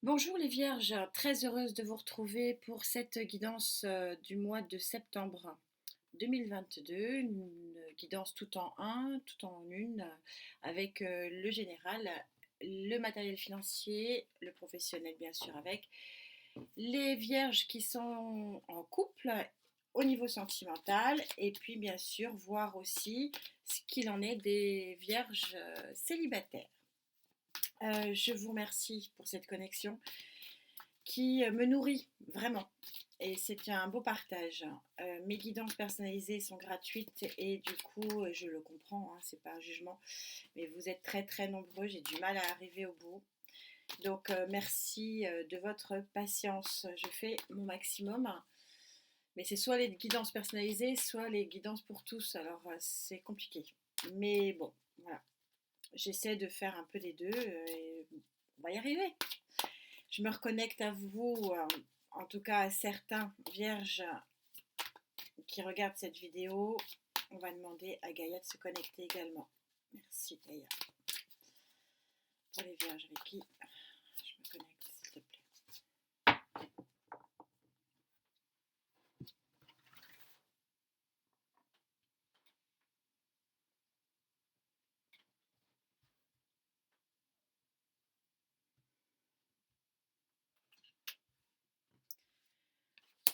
Bonjour les Vierges, très heureuse de vous retrouver pour cette guidance du mois de septembre 2022, une guidance tout en un, tout en une, avec le général, le matériel financier, le professionnel bien sûr avec, les Vierges qui sont en couple au niveau sentimental et puis bien sûr voir aussi ce qu'il en est des Vierges célibataires. Je vous remercie pour cette connexion qui me nourrit vraiment. Et c'est un beau partage. Mes guidances personnalisées sont gratuites et du coup, je le comprends, hein, c'est pas un jugement, mais vous êtes très très nombreux, j'ai du mal à arriver au bout. Donc merci de votre patience. Je fais mon maximum, mais c'est soit les guidances personnalisées, soit les guidances pour tous. Alors c'est compliqué. Mais bon, voilà. J'essaie de faire un peu des deux et on va y arriver. Je me reconnecte à vous, en tout cas à certains vierges qui regardent cette vidéo. On va demander à Gaïa de se connecter également. Merci Gaïa. Pour les vierges avec qui je me connecte, s'il te plaît.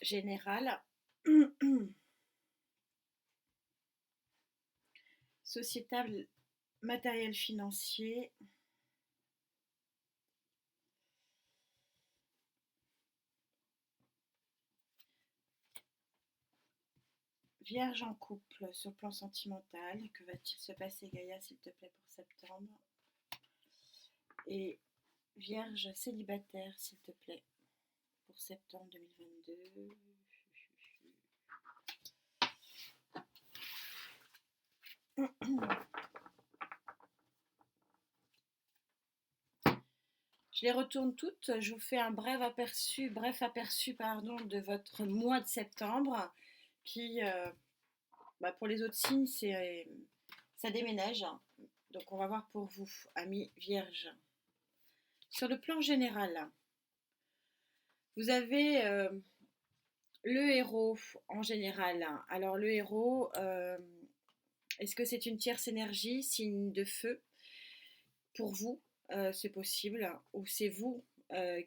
Général. Sociétal, matériel financier. Vierge en couple sur le plan sentimental. Que va-t-il se passer Gaïa s'il te plaît pour septembre? Et Vierge célibataire s'il te plaît pour septembre 2022. Je les retourne toutes. Je vous fais un bref aperçu pardon, de votre mois de septembre qui, pour les autres signes, ça déménage. Donc on va voir pour vous, amis vierges. Sur le plan général, vous avez le héros en général. Alors le héros, est-ce que c'est une tierce énergie, signe de feu pour vous? C'est possible, ou c'est vous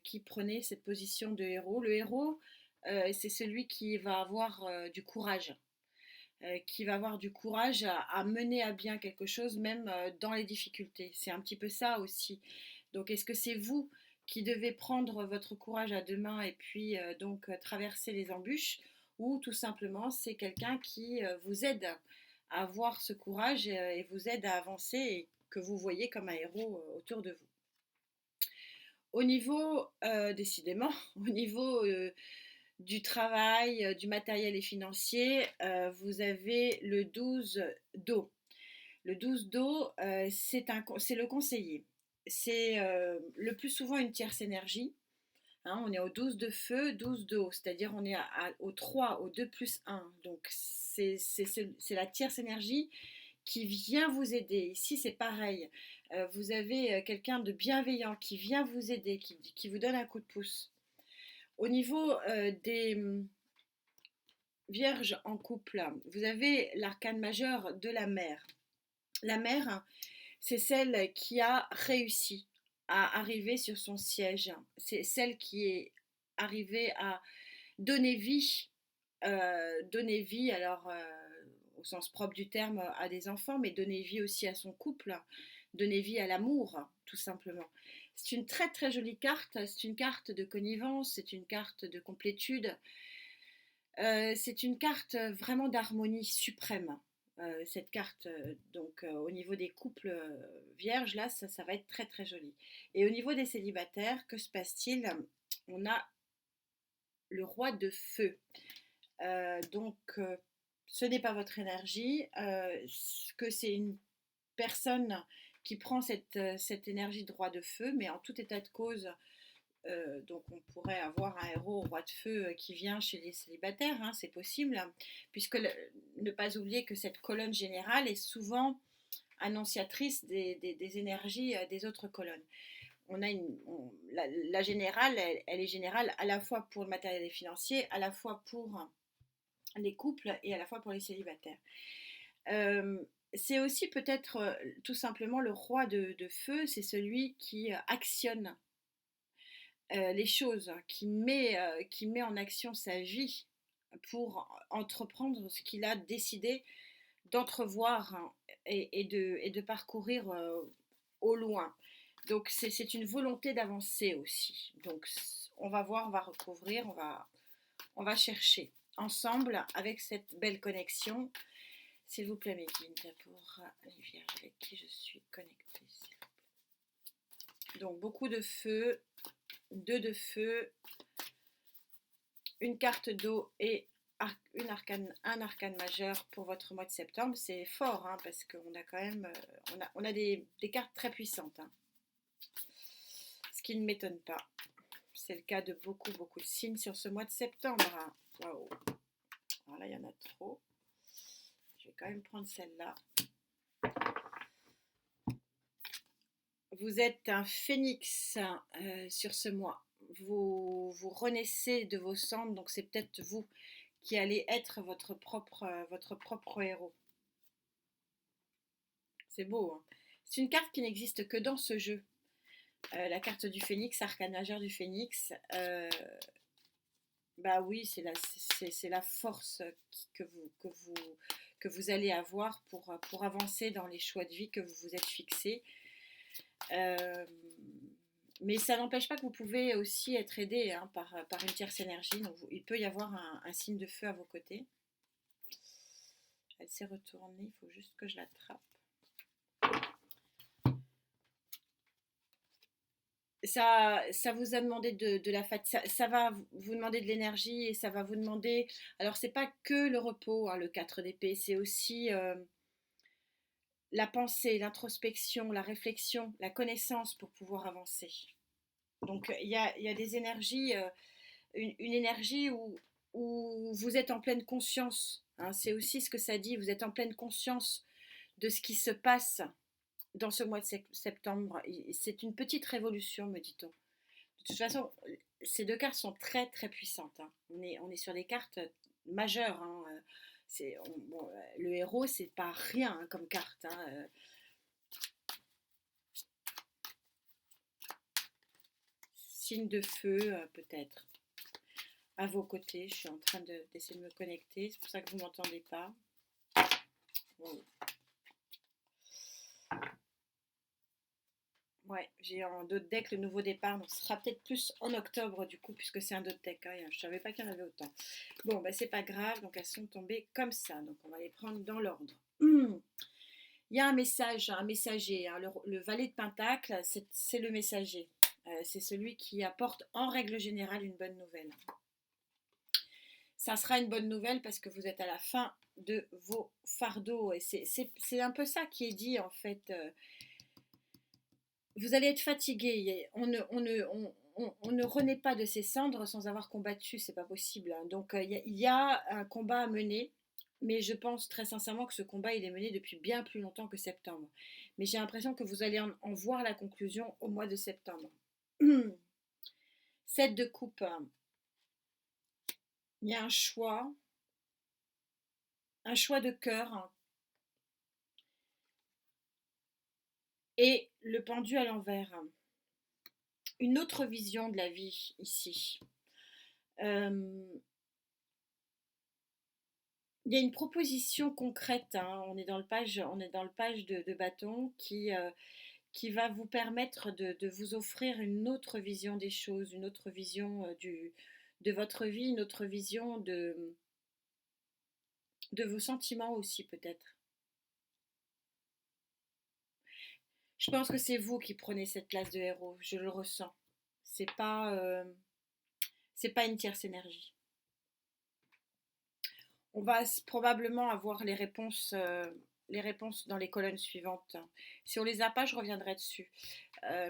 qui prenez cette position de héros. Le héros, c'est celui qui va avoir du courage, qui va avoir du courage à mener à bien quelque chose, même dans les difficultés. C'est un petit peu ça aussi. Donc, est-ce que c'est vous qui devez prendre votre courage à deux mains et puis donc traverser les embûches, ou tout simplement c'est quelqu'un qui vous aide à avoir ce courage et vous aide à avancer et que vous voyez comme un héros autour de vous. Au niveau, décidément, au niveau du travail, du matériel et financier, vous avez le 12 d'eau. Le 12 d'eau, c'est le conseiller. C'est le plus souvent une tierce énergie. Hein, on est au 12 de feu, 12 d'eau, c'est-à-dire on est au 3, au 2 plus 1. Donc c'est la tierce énergie qui vient vous aider. Ici, c'est pareil. Vous avez quelqu'un de bienveillant qui vient vous aider, qui vous donne un coup de pouce. Au niveau des vierges en couple, vous avez l'arcane majeur de la mère. La mère, c'est celle qui a réussi à arriver sur son siège. C'est celle qui est arrivée à donner vie, alors au sens propre du terme à des enfants, mais donner vie aussi à son couple, donner vie à l'amour, tout simplement. C'est une très très jolie carte, c'est une carte de connivence, c'est une carte de complétude, c'est une carte vraiment d'harmonie suprême. Cette carte, donc au niveau des couples vierges, là, ça va être très très joli. Et au niveau des célibataires, que se passe-t-il? On a le roi de feu. Donc, ce n'est pas votre énergie, que c'est une personne qui prend cette énergie de roi de feu, mais en tout état de cause, donc on pourrait avoir un héros au roi de feu qui vient chez les célibataires, hein, c'est possible, puisque ne pas oublier que cette colonne générale est souvent annonciatrice des énergies des autres colonnes. la générale, elle est générale à la fois pour le matériel et financier, à la fois pour les couples et à la fois pour les célibataires. C'est aussi peut-être tout simplement le roi de feu, c'est celui qui actionne les choses, qui met en action sa vie pour entreprendre ce qu'il a décidé d'entrevoir, hein, et de parcourir au loin. Donc c'est une volonté d'avancer aussi. Donc on va voir, on va recouvrir, on va chercher ensemble avec cette belle connexion. S'il vous plaît, mes guides, pour les vierges avec qui je suis connectée. Donc beaucoup de feu, 2 de feu, une carte d'eau et un arcane majeur pour votre mois de septembre. C'est fort, hein, parce qu'on a quand même on a des cartes très puissantes, hein. Ce qui ne m'étonne pas. C'est le cas de beaucoup de signes sur ce mois de septembre, hein. Waouh. Alors là, il y en a trop. Je vais quand même prendre celle-là. Vous êtes un phénix sur ce mois. Vous renaissez de vos cendres, donc c'est peut-être vous qui allez être votre propre héros. C'est beau, hein. C'est une carte qui n'existe que dans ce jeu. La carte du phénix, arcane majeur du phénix. Bah oui, c'est la force que vous allez avoir pour avancer dans les choix de vie que vous vous êtes fixés. Mais ça n'empêche pas que vous pouvez aussi être aidé, hein, par une tierce énergie. Donc il peut y avoir un signe de feu à vos côtés. Elle s'est retournée, il faut juste que je l'attrape. Ça vous a demandé de la fatigue, ça va vous demander de l'énergie et ça va vous demander. Alors, c'est pas que le repos, hein, le 4 d'épée, c'est aussi la pensée, l'introspection, la réflexion, la connaissance pour pouvoir avancer. Donc, il y a des énergies, une énergie où vous êtes en pleine conscience, hein, c'est aussi ce que ça dit, vous êtes en pleine conscience de ce qui se passe dans ce mois de septembre. C'est une petite révolution, me dit-on. De toute façon, ces 2 cartes sont très très puissantes, hein. On est sur des cartes majeures, hein. Bon, le héros, c'est pas rien, hein, comme carte, hein. Signe de feu, peut-être. À vos côtés, je suis en train d'essayer de me connecter. C'est pour ça que vous ne m'entendez pas. Bon. Ouais, j'ai en d'autres deck le nouveau départ, donc ce sera peut-être plus en octobre du coup, puisque c'est un autre deck, hein. Je savais pas qu'il y en avait autant. Bon, bah c'est pas grave, donc elles sont tombées comme ça, donc on va les prendre dans l'ordre. Il y a un message, un messager, hein. Le valet de Pentacle, c'est le messager. C'est celui qui apporte en règle générale une bonne nouvelle. Ça sera une bonne nouvelle parce que vous êtes à la fin de vos fardeaux, et c'est un peu ça qui est dit en fait. Vous allez être fatigué. On ne renaît pas de ses cendres sans avoir combattu, c'est pas possible, hein. Donc il y a un combat à mener, mais je pense très sincèrement que ce combat il est mené depuis bien plus longtemps que septembre. Mais j'ai l'impression que vous allez en voir la conclusion au mois de septembre. 7 de coupe. Il y a un choix de cœur, hein, et le pendu à l'envers. Une autre vision de la vie ici. Il y a une proposition concrète, hein. On est dans le page de bâton qui va vous permettre de vous offrir une autre vision des choses, une autre vision de votre vie, une autre vision de vos sentiments aussi peut-être. Je pense que c'est vous qui prenez cette place de héros, je le ressens. C'est pas une tierce énergie. On va probablement avoir les réponses dans les colonnes suivantes. Si on les a pas, je reviendrai dessus.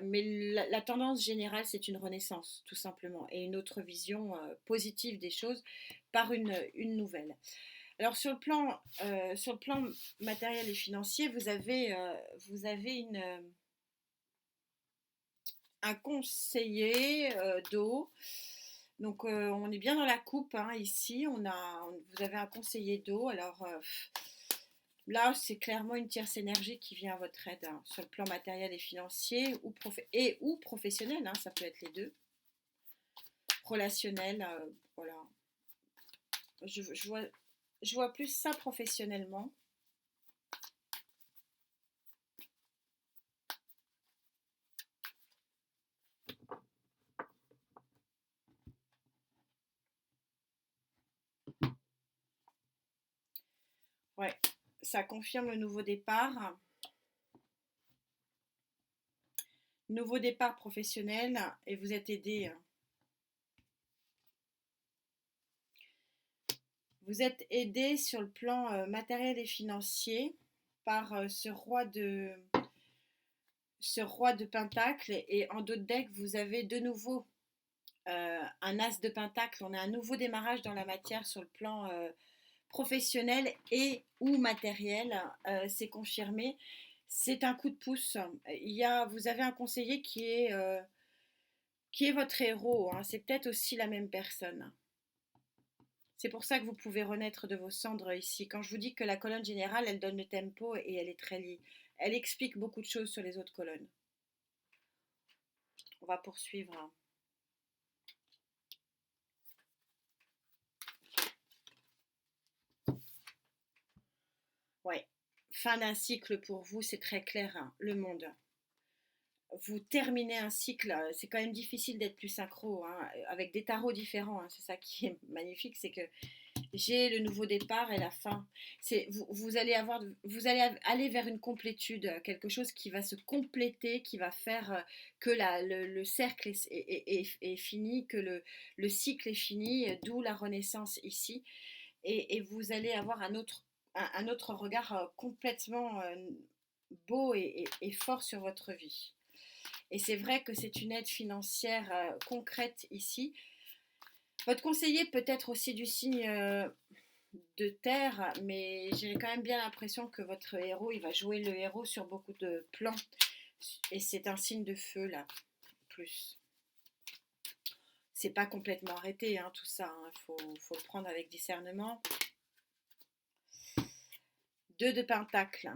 Mais la tendance générale, c'est une renaissance, tout simplement, et une autre vision positive des choses par une nouvelle. Alors sur le plan matériel et financier, vous avez un conseiller d'eau. Donc on est bien dans la coupe hein, ici. Vous avez un conseiller d'eau. Alors là, c'est clairement une tierce énergie qui vient à votre aide hein, sur le plan matériel et financier ou professionnel. Hein, ça peut être les deux. Relationnel, voilà. Je vois plus ça professionnellement. Ouais, ça confirme le nouveau départ. Nouveau départ professionnel et vous êtes aidé. Vous êtes aidé sur le plan matériel et financier par ce roi de pentacle et en dos de deck vous avez de nouveau un as de pentacle. On a un nouveau démarrage dans la matière sur le plan professionnel et ou matériel. C'est confirmé. C'est un coup de pouce. Vous avez un conseiller qui est votre héros. Hein. C'est peut-être aussi la même personne. C'est pour ça que vous pouvez renaître de vos cendres ici. Quand je vous dis que la colonne générale, elle donne le tempo et elle est très liée. Elle explique beaucoup de choses sur les autres colonnes. On va poursuivre. Ouais. Fin d'un cycle pour vous, c'est très clair. Hein. Le monde. Vous terminez un cycle, c'est quand même difficile d'être plus synchro, hein, avec des tarots différents. Hein. C'est ça qui est magnifique, c'est que j'ai le nouveau départ et la fin. Vous allez aller vers une complétude, quelque chose qui va se compléter, qui va faire que le cercle est fini, que le cycle est fini, d'où la renaissance ici. Et vous allez avoir un autre regard complètement beau et fort sur votre vie. Et c'est vrai que c'est une aide financière concrète ici. Votre conseiller peut être aussi du signe de terre, mais j'ai quand même bien l'impression que votre héros, il va jouer le héros sur beaucoup de plans. Et c'est un signe de feu là, plus. C'est pas complètement arrêté hein, tout ça, hein. Faut le prendre avec discernement. 2 de pentacle.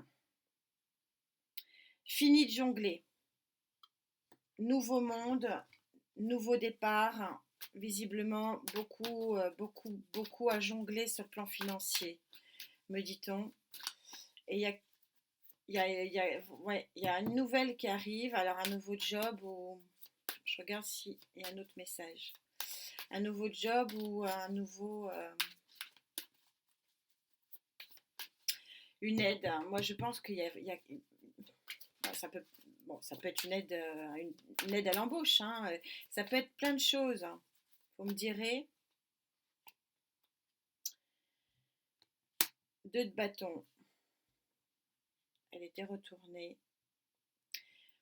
Fini de jongler. Nouveau monde, nouveau départ. Visiblement, beaucoup à jongler sur le plan financier, me dit-on. Et il y a une nouvelle qui arrive, alors un nouveau job ou je regarde s'il y a un autre message. Un nouveau job ou un nouveau une aide. Moi, je pense qu'il y a ça peut ça peut être une aide à l'embauche. Hein. Ça peut être plein de choses. Vous me direz. 2 de bâton. Elle était retournée.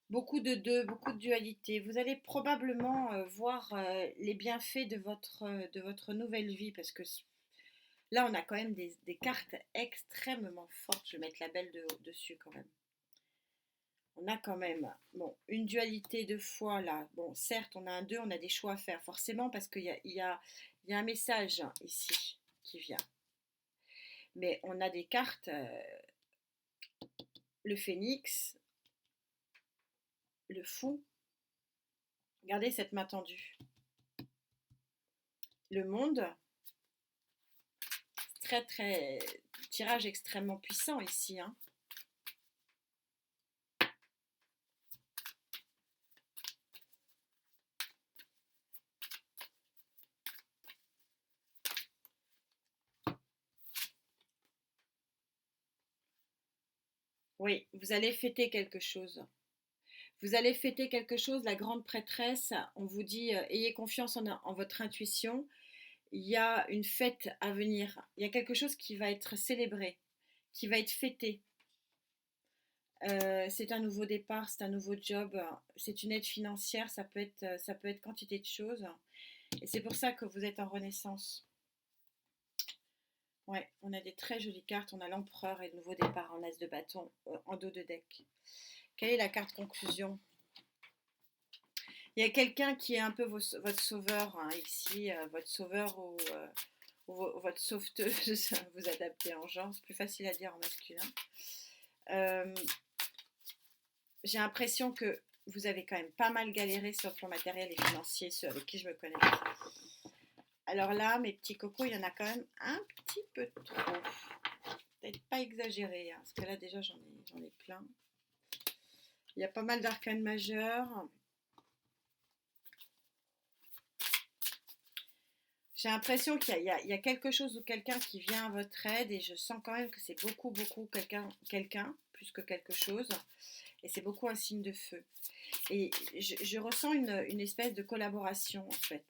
Beaucoup de deux, beaucoup de dualité. Vous allez probablement voir les bienfaits de votre nouvelle vie parce que là, on a quand même des cartes extrêmement fortes. Je vais mettre la belle dessus quand même. On a quand même une dualité de foi là. Bon, certes, on a un 2, on a des choix à faire forcément parce qu'il y a un message ici qui vient. Mais on a des cartes, le phénix, le fou. Regardez cette main tendue. Le monde, très tirage extrêmement puissant ici. Hein. Oui, vous allez fêter quelque chose. Vous allez fêter quelque chose, la grande prêtresse, on vous dit ayez confiance en votre intuition. Il y a une fête à venir. Il y a quelque chose qui va être célébré, qui va être fêté. C'est un nouveau départ, c'est un nouveau job, c'est une aide financière, ça peut être quantité de choses. Et c'est pour ça que vous êtes en renaissance. Ouais, on a des très jolies cartes. On a l'empereur et le nouveau départ en as de bâton en dos de deck. Quelle est la carte conclusion? Il y a quelqu'un qui est un peu votre sauveur hein, ici, votre sauveur ou votre sauveteuse, vous adaptez en genre, c'est plus facile à dire en masculin. Euh, j'ai l'impression que vous avez quand même pas mal galéré sur le plan matériel et financier, ceux avec qui je me connais. Alors là, mes petits cocos, il y en a quand même un petit peu trop. Peut-être pas exagéré, hein, parce que là déjà j'en ai plein. Il y a pas mal d'arcanes majeures. J'ai l'impression qu'il y a quelque chose ou quelqu'un qui vient à votre aide et je sens quand même que c'est beaucoup, beaucoup quelqu'un, plus que quelque chose. Et c'est beaucoup un signe de feu. Et je ressens une espèce de collaboration en fait.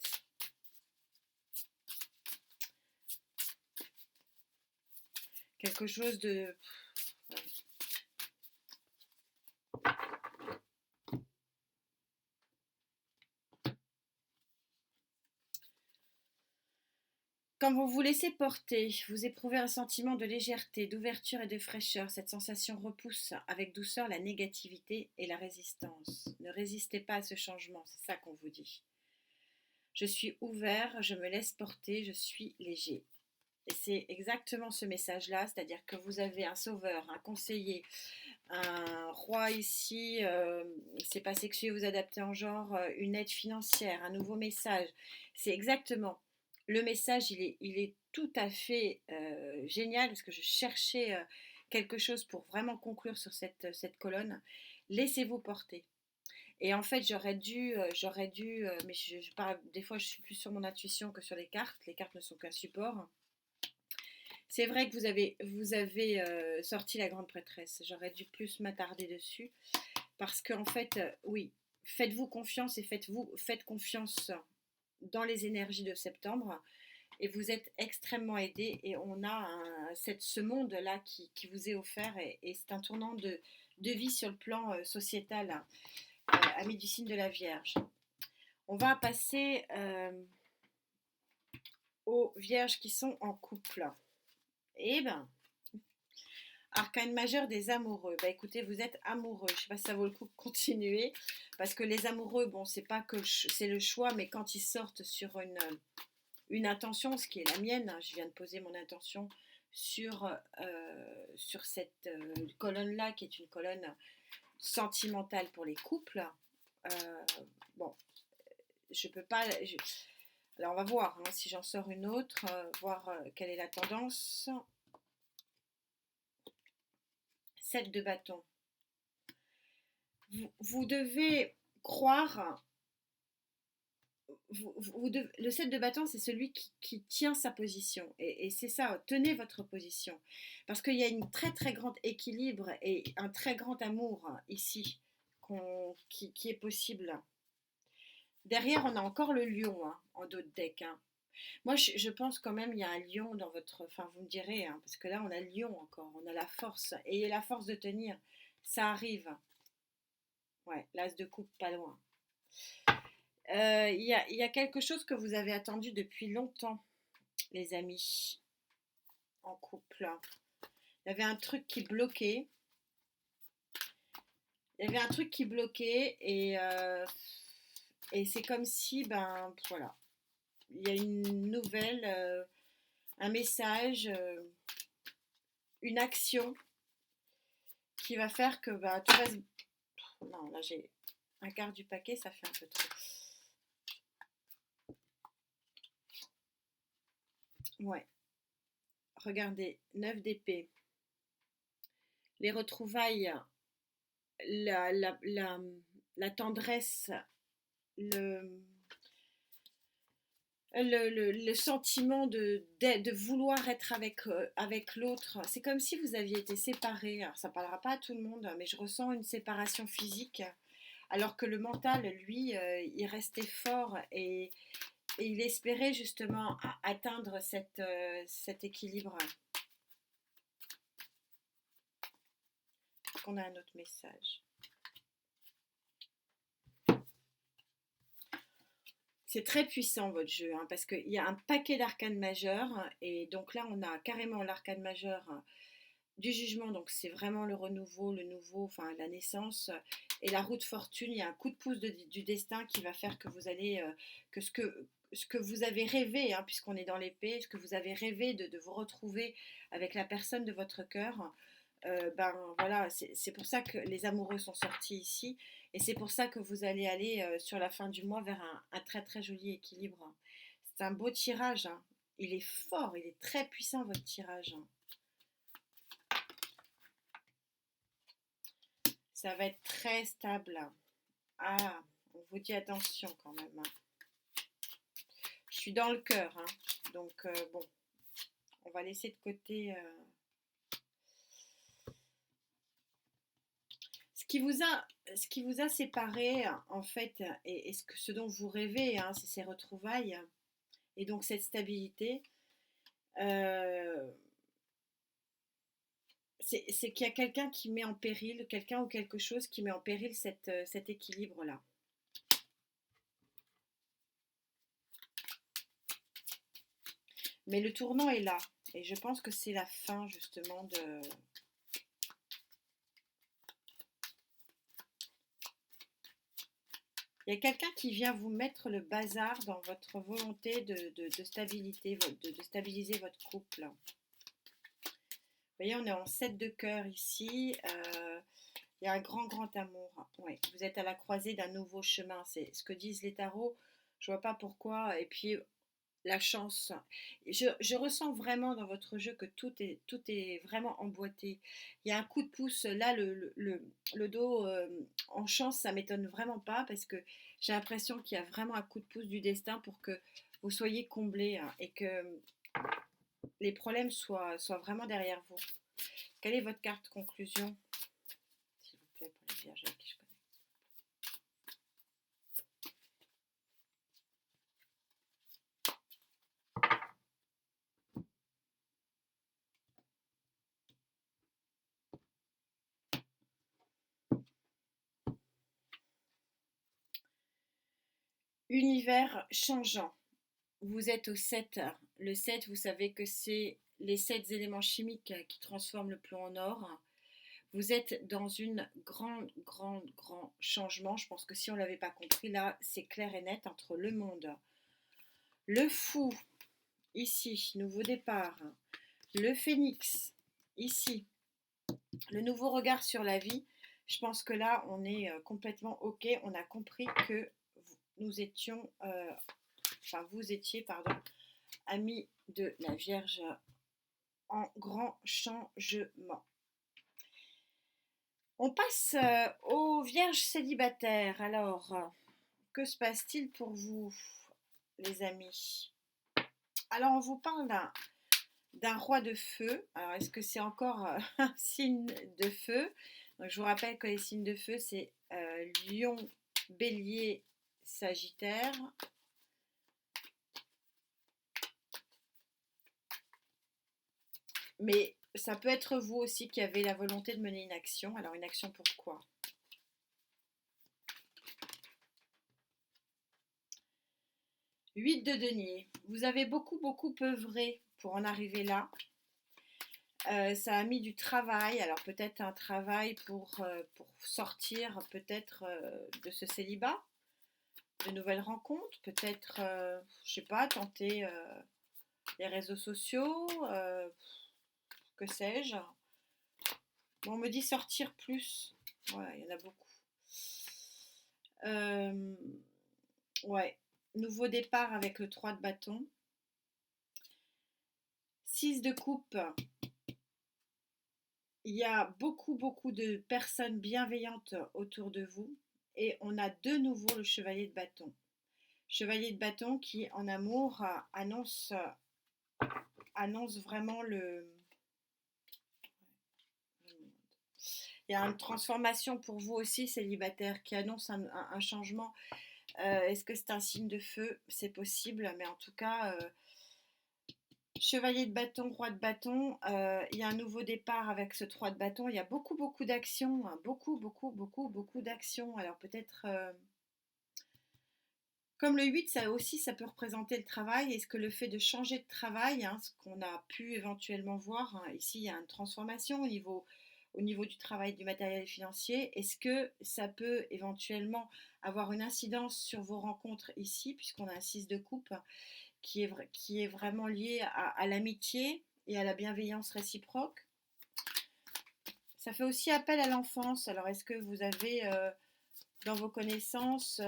Quelque chose de... Quand vous vous laissez porter, vous éprouvez un sentiment de légèreté, d'ouverture et de fraîcheur. Cette sensation repousse avec douceur la négativité et la résistance. Ne résistez pas à ce changement, c'est ça qu'on vous dit. Je suis ouvert, je me laisse porter, je suis léger. Et c'est exactement ce message-là, c'est-à-dire que vous avez un sauveur, un conseiller, un roi ici, c'est pas sexué, vous adaptez en genre, une aide financière, un nouveau message. C'est exactement le message, il est tout à fait génial parce que je cherchais quelque chose pour vraiment conclure sur cette colonne. Laissez-vous porter. Et en fait, mais je parle, des fois, je suis plus sur mon intuition que sur les cartes. Les cartes ne sont qu'un support. C'est vrai que vous avez sorti la grande prêtresse. J'aurais dû plus m'attarder dessus. Parce qu'en fait, oui, faites-vous confiance et faites confiance dans les énergies de septembre. Et vous êtes extrêmement aidé. Et on a ce monde-là qui vous est offert. Et c'est un tournant de vie sur le plan sociétal, ami du signe de la Vierge. On va passer aux Vierges qui sont en couple. Eh ben, arcane majeur des amoureux. Bah écoutez, vous êtes amoureux. Je ne sais pas si ça vaut le coup de continuer. Parce que les amoureux, bon, c'est pas que c'est le choix, mais quand ils sortent sur une intention, ce qui est la mienne, hein, je viens de poser mon intention sur cette colonne-là, qui est une colonne sentimentale pour les couples. Euh, bon, je peux pas. Alors on va voir hein, si j'en sors une autre, voir quelle est la tendance. 7 de bâton. Vous devez croire. Le 7 de bâton, c'est celui qui tient sa position. Et c'est ça, tenez votre position. Parce qu'il y a une très très grande équilibre et un très grand amour ici qui est possible. Derrière, on a encore le lion hein, en dos de deck. Hein. Moi, je pense quand même il y a un lion dans votre... Enfin, vous me direz, hein, parce que là, on a le lion encore. On a la force. Et la force de tenir, ça arrive. Ouais, l'as de coupe, pas loin. Il y a quelque chose que vous avez attendu depuis longtemps, les amis, en couple. Il y avait un truc qui bloquait. Il y avait un truc qui bloquait et c'est comme si, ben voilà, il y a une nouvelle, un message, une action qui va faire que bah, tout va se... Non, là j'ai un quart du paquet, ça fait un peu trop. Ouais, regardez, 9 d'épée. Les retrouvailles, la, la, la, la tendresse, le, le sentiment de vouloir être avec l'autre. C'est comme si vous aviez été séparés. Alors, ça ne parlera pas à tout le monde, mais je ressens une séparation physique, alors que le mental, lui, il restait fort et il espérait justement atteindre cet équilibre. Est-ce qu'on a un autre message? C'est très puissant votre jeu, hein, parce qu'il y a un paquet d'arcanes majeures, et donc là on a carrément l'arcane majeur du jugement, donc c'est vraiment le renouveau, le nouveau, enfin la naissance. Et la roue de fortune, il y a un coup de pouce du destin qui va faire que vous allez, que ce que vous avez rêvé, hein, puisqu'on est dans l'épée, ce que vous avez rêvé de vous retrouver avec la personne de votre cœur, ben voilà, c'est pour ça que les amoureux sont sortis ici, et c'est pour ça que vous allez aller sur la fin du mois vers un très très joli équilibre. C'est un beau tirage, hein. Il est fort, il est très puissant votre tirage, hein. Ça va être très stable. Ah, on vous dit attention quand même, hein. Je suis dans le cœur, hein. Donc bon, on va laisser de côté ce qui vous a séparé en fait, et ce dont vous rêvez, hein, c'est ces retrouvailles et donc cette stabilité. Euh, c'est qu'il y a quelqu'un qui met en péril, quelqu'un ou quelque chose qui met en péril cet équilibre-là. Mais le tournant est là. Et je pense que c'est la fin justement de... Il y a quelqu'un qui vient vous mettre le bazar dans votre volonté de stabilité, de stabiliser votre couple. Vous voyez, on est en 7 de cœur ici. Il y a un grand, grand amour. Ouais, vous êtes à la croisée d'un nouveau chemin. C'est ce que disent les tarots. Je vois pas pourquoi. Et puis, la chance. Je ressens vraiment dans votre jeu que tout est vraiment emboîté. Il y a un coup de pouce. Là, le dos en chance, ça m'étonne vraiment pas parce que j'ai l'impression qu'il y a vraiment un coup de pouce du destin pour que vous soyez comblés, hein, et que les problèmes soient vraiment derrière vous. Quelle est votre carte conclusion, s'il vous plaît, pour les vierges avec qui je connais? Univers changeant. Vous êtes au 7. Le 7, vous savez que c'est les 7 éléments chimiques qui transforment le plomb en or. Vous êtes dans une grand changement. Je pense que si on ne l'avait pas compris, là, c'est clair et net entre le monde, le fou, ici, nouveau départ, le phénix, ici, le nouveau regard sur la vie. Je pense que là, on est complètement OK. On a compris que nous étions, enfin, vous étiez, pardon, amis de la Vierge en grand changement. On passe aux Vierges célibataires. Alors, que se passe-t-il pour vous, les amis? Alors, on vous parle d'un roi de feu. Alors, est-ce que c'est encore un signe de feu? Donc, je vous rappelle que les signes de feu, c'est Lion, Bélier, Sagittaire. Mais ça peut être vous aussi qui avez la volonté de mener une action. Alors, une action pourquoi? 8 de denier. Vous avez beaucoup œuvré pour en arriver là. Ça a mis du travail. Alors, peut-être un travail pour sortir peut-être de ce célibat, de nouvelles rencontres. Peut-être, je sais pas, tenter les réseaux sociaux, que sais-je. Bon, on me dit sortir plus. Voilà, il y en a beaucoup. Ouais, nouveau départ avec le 3 de bâton. 6 de coupe. Il y a beaucoup de personnes bienveillantes autour de vous. Et on a de nouveau le chevalier de bâton. Chevalier de bâton qui, en amour, annonce vraiment le... Il y a une transformation pour vous aussi, célibataire, qui annonce un changement. Est-ce que c'est un signe de feu? C'est possible, mais en tout cas, chevalier de bâton, roi de bâton, il y a un nouveau départ avec ce 3 de bâton. Il y a beaucoup d'actions, hein, beaucoup d'actions. Alors peut-être Comme le 8, ça aussi, ça peut représenter le travail. Est-ce que le fait de changer de travail, hein, ce qu'on a pu éventuellement voir, hein, ici, il y a une transformation au niveau du travail, du matériel financier. Est-ce que ça peut éventuellement avoir une incidence sur vos rencontres ici, puisqu'on a un 6 de coupe qui est vraiment lié à l'amitié et à la bienveillance réciproque. Ça fait aussi appel à l'enfance. Alors, est-ce que vous avez dans vos connaissances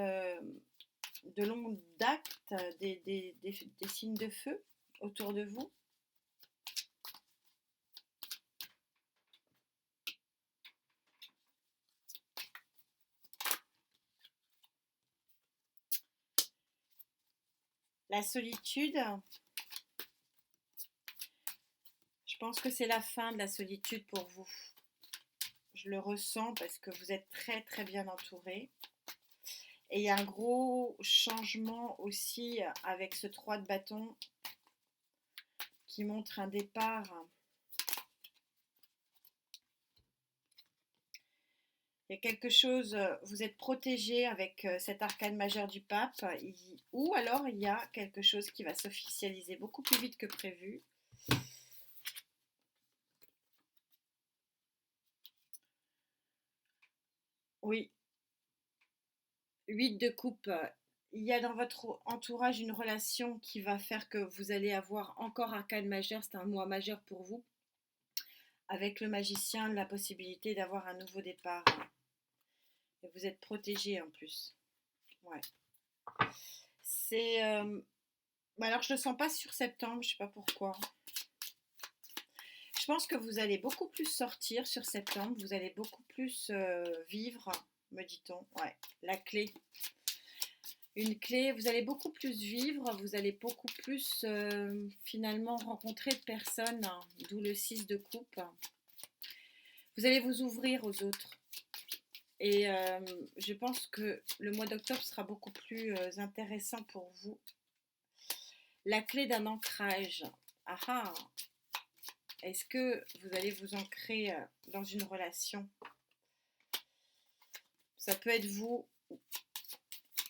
de longue date des signes de feu autour de vous? La solitude, je pense que c'est la fin de la solitude pour vous. Je le ressens parce que vous êtes très très bien entouré. Et il y a un gros changement aussi avec ce 3 de bâton qui montre un départ. Il y a quelque chose, vous êtes protégé avec cet arcane majeur du pape, ou alors il y a quelque chose qui va s'officialiser beaucoup plus vite que prévu. Oui, 8 de coupe. Il y a dans votre entourage une relation qui va faire que vous allez avoir encore arcane majeur, c'est un mois majeur pour vous, avec le magicien, la possibilité d'avoir un nouveau départ. Et vous êtes protégé en plus. Ouais. C'est. Alors, je ne le sens pas sur septembre, je ne sais pas pourquoi. Je pense que vous allez beaucoup plus sortir sur septembre, vous allez beaucoup plus vivre, me dit-on. Ouais, la clé. Une clé, vous allez beaucoup plus vivre, vous allez beaucoup plus finalement rencontrer de personnes, hein, d'où le 6 de coupe. Vous allez vous ouvrir aux autres. Et je pense que le mois d'octobre sera beaucoup plus intéressant pour vous. La clé d'un ancrage. Ah ah. Est-ce que vous allez vous ancrer dans une relation? Ça peut être vous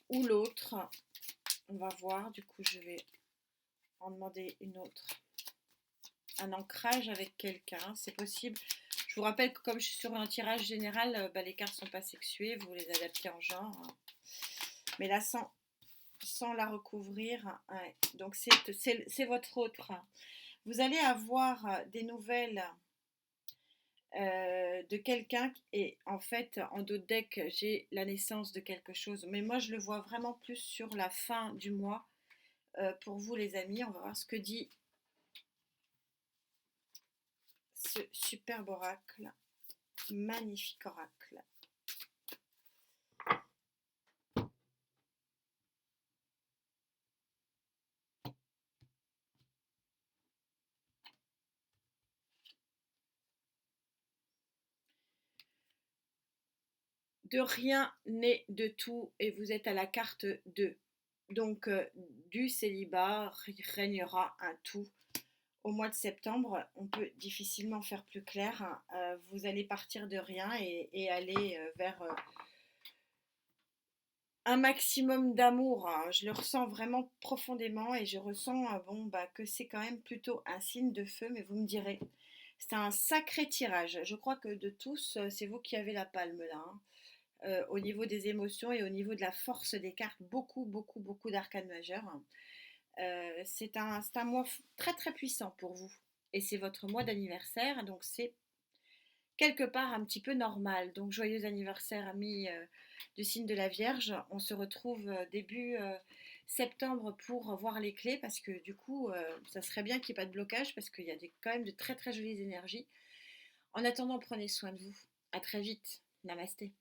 ou l'autre. On va voir, du coup je vais en demander une autre. Un ancrage avec quelqu'un, c'est possible. Je vous rappelle que comme je suis sur un tirage général, les cartes ne sont pas sexuées, vous les adaptez en genre. Hein. Mais là, sans la recouvrir, ouais. Donc c'est votre autre. Vous allez avoir des nouvelles de quelqu'un et en fait en dos de deck j'ai la naissance de quelque chose mais moi je le vois vraiment plus sur la fin du mois pour vous les amis. On va voir ce que dit ce superbe oracle, magnifique oracle. De rien n'est de tout et vous êtes à la carte 2. Donc du célibat régnera un tout. Au mois de septembre, on peut difficilement faire plus clair. Hein. Vous allez partir de rien et aller vers un maximum d'amour. Hein. Je le ressens vraiment profondément et je ressens que c'est quand même plutôt un signe de feu, mais vous me direz. C'est un sacré tirage. Je crois que de tous, c'est vous qui avez la palme là. Hein. Au niveau des émotions et au niveau de la force des cartes, beaucoup, beaucoup, beaucoup d'arcanes majeures. C'est un mois très, très puissant pour vous. Et c'est votre mois d'anniversaire, donc c'est quelque part un petit peu normal. Donc joyeux anniversaire amis du signe de la Vierge. On se retrouve début septembre pour voir les clés parce que du coup ça serait bien qu'il n'y ait pas de blocage parce qu'il y a quand même de très très jolies énergies. En attendant, prenez soin de vous. À très vite. Namasté.